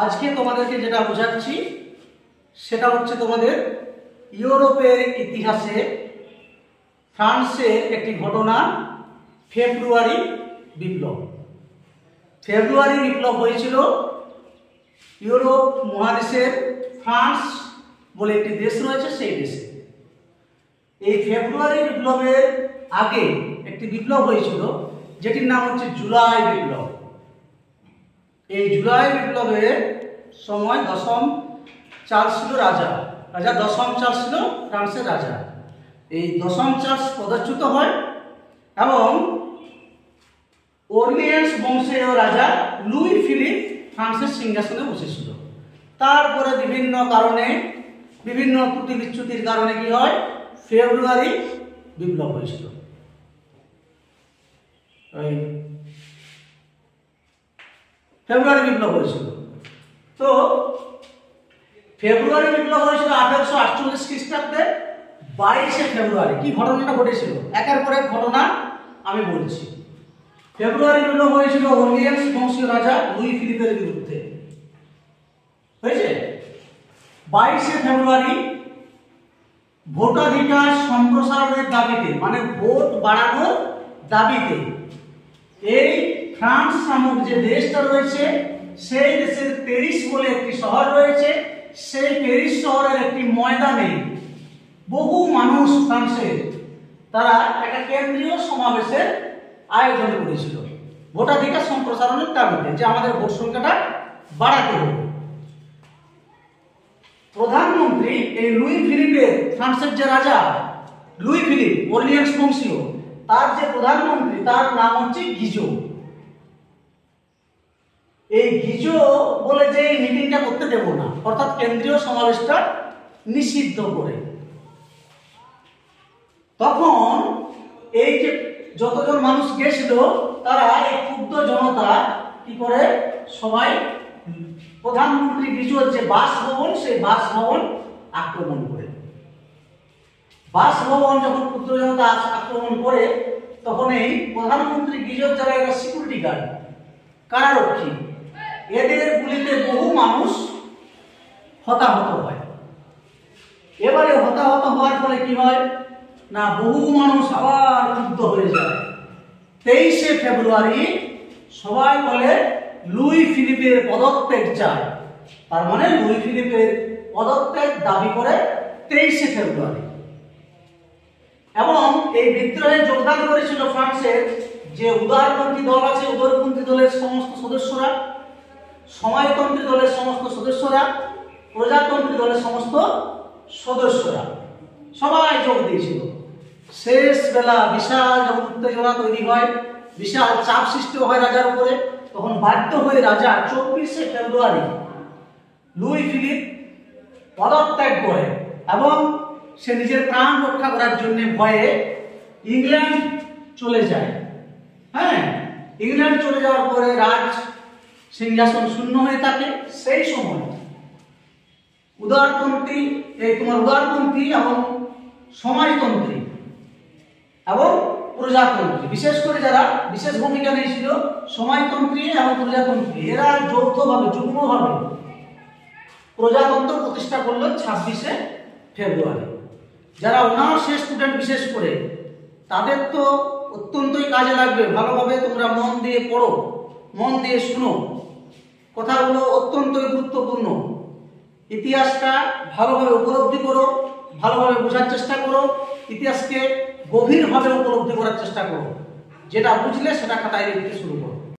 আজকে তোমাদেরকে যেটা বোঝাচ্ছি সেটা হচ্ছে তোমাদের ইউরোপের ইতিহাসে ফ্রান্সের একটি ঘটনা, ফেব্রুয়ারি বিপ্লব। ফেব্রুয়ারি বিপ্লব হয়েছিল ইউরোপ মহাদেশের ফ্রান্স বলে একটি দেশ রয়েছে, সেই দেশে। এই ফেব্রুয়ারি বিপ্লবের আগে একটি বিপ্লব হয়েছিল যেটির নাম হচ্ছে জুলাই বিপ্লব। এই জুলাই বিপ্লবের সময় দশম চার্লস ছিল রাজা। দশম চার্লস ছিল ফ্রান্সের রাজা। এই দশম চার্লস পদচ্যুত হয় এবং অর্লিয়েন্স বংশীয় রাজা লুই ফিলিপ ফ্রান্সের সিংহাসনে বসেছিল। তারপরে বিভিন্ন কারণে, বিভিন্ন ত্রুটি বিচ্যুতির কারণে কি হয়, ফেব্রুয়ারি বিপ্লব হয়েছিল। ফেব্রুয়ারি বিপ্লব হয়েছিল। তো ফেব্রুয়ারি বিপ্লব হয়েছিল 1848 খ্রিস্টাব্দে 22শে ফেব্রুয়ারি। কি ঘটনাটা ঘটেছিল, একের পর এক ঘটনা আমি বলছি। ফেব্রুয়ারি বিপ্লব হয়েছিল অর্লিয়েন্স বংশীয় রাজা লুই ফিলিপের বিরুদ্ধে। হয়েছে 22শে ফেব্রুয়ারি ভোটাধিকার সম্প্রসারণের দাবিতে, মানে ভোট বাড়ানোর দাবিতে, এই ফ্রান্স নামক যে দেশটা রয়েছে সেই দেশের প্যারিস বলে একটি শহর রয়েছে, সেই প্যারিস শহরের একটি ময়দানে বহু মানুষ ফ্রান্সের তারা একটা কেন্দ্রীয় সমাবেশের আয়োজন করেছিল ভোটাধিকার সম্প্রসারণের দাবিতে, যে আমাদের ভোট সংখ্যাটা বাড়াতে হবে। প্রধানমন্ত্রী এই লুই ফিলিপের, ফ্রান্সের যে রাজা লুই ফিলিপ অর্লিয়েন্স বংশীয়, তার যে প্রধানমন্ত্রী তার নাম হচ্ছে গিজো। এই গিজো বলে যে এই মিটিংটা করতে দেব না, অর্থাৎ কেন্দ্রীয় সমাবেশটা নিষিদ্ধ করে। তখন এই যে যতজন মানুষ গেছিল তারা এই ক্ষুব্ধ জনতা কি করে, সবাই প্রধানমন্ত্রী গিজোর যে বাসভবন, সেই বাসভবন আক্রমণ করে। বাসভবন যখন ক্ষুব্ধ জনতা আক্রমণ করে, তখন এই প্রধানমন্ত্রী গিজোর যারা এরা সিকিউরিটি গার্ড, কারারক্ষী, এদের গুলিতে বহু মানুষ হতাহত হয়। এবারে হতাহত হওয়ার ফলে কি হয় না, বহু মানুষ আবার ক্ষুব্ধ হয়ে যায়। 23শে ফেব্রুয়ারি সবাই বলে লুই ফিলিপের পদত্যাগ চায়। তার মানে লুই ফিলিপের পদত্যাগ দাবি করে 23শে ফেব্রুয়ারি। এবং এই বিদ্রোহে যোগদান করেছিল ফ্রান্সের যে উদারপন্থী দল আছে, উদারপন্থী দলের সমস্ত সদস্যরা, সমাজতন্ত্রী দলের সমস্ত সদস্যরা, প্রজাতন্ত্রী দলের সমস্ত সদস্যরা সবাই যোগ দিয়েছিল। শেষ বেলা বিশাল যখন উত্তেজনা তৈরি হয়, বিশাল চাপ সৃষ্টি হয় রাজার উপরে, তখন বাধ্য হয়ে রাজা 24শে ফেব্রুয়ারি লুই ফিলিপ পদত্যাগ করে এবং সে নিজের প্রাণ রক্ষা করার জন্য ভয়ে ইংল্যান্ড চলে যায়। হ্যাঁ, ইংল্যান্ড চলে যাওয়ার পরে রাজ সিংহাসন শূন্য হয়ে থাকে। সেই সময় উদারপন্থী এবং সমাজতন্ত্রী এবং প্রজাতন্ত্রী, বিশেষ করে যারা বিশেষ ভূমিকা নিয়েছিল সমাজতন্ত্রী এবং প্রজাতন্ত্রী, এরা যৌথভাবে যুগ্মভাবে প্রজাতন্ত্র প্রতিষ্ঠা করলো 26শে ফেব্রুয়ারি। যারা অনার্সের স্টুডেন্ট বিশেষ করে, তাদের তো অত্যন্তই কাজে লাগবে। ভালোভাবে তোমরা মন দিয়ে পড়ো, মন দিয়ে শুনো, কথাগুলো অত্যন্তই গুরুত্বপূর্ণ। ইতিহাসটা ভালোভাবে উপলব্ধি করো, ভালোভাবে বোঝার চেষ্টা করো, ইতিহাসকে গভীরভাবে উপলব্ধি করার চেষ্টা করো। যেটা বুঝলে সেটা খাতায় লিখতে শুরু করো।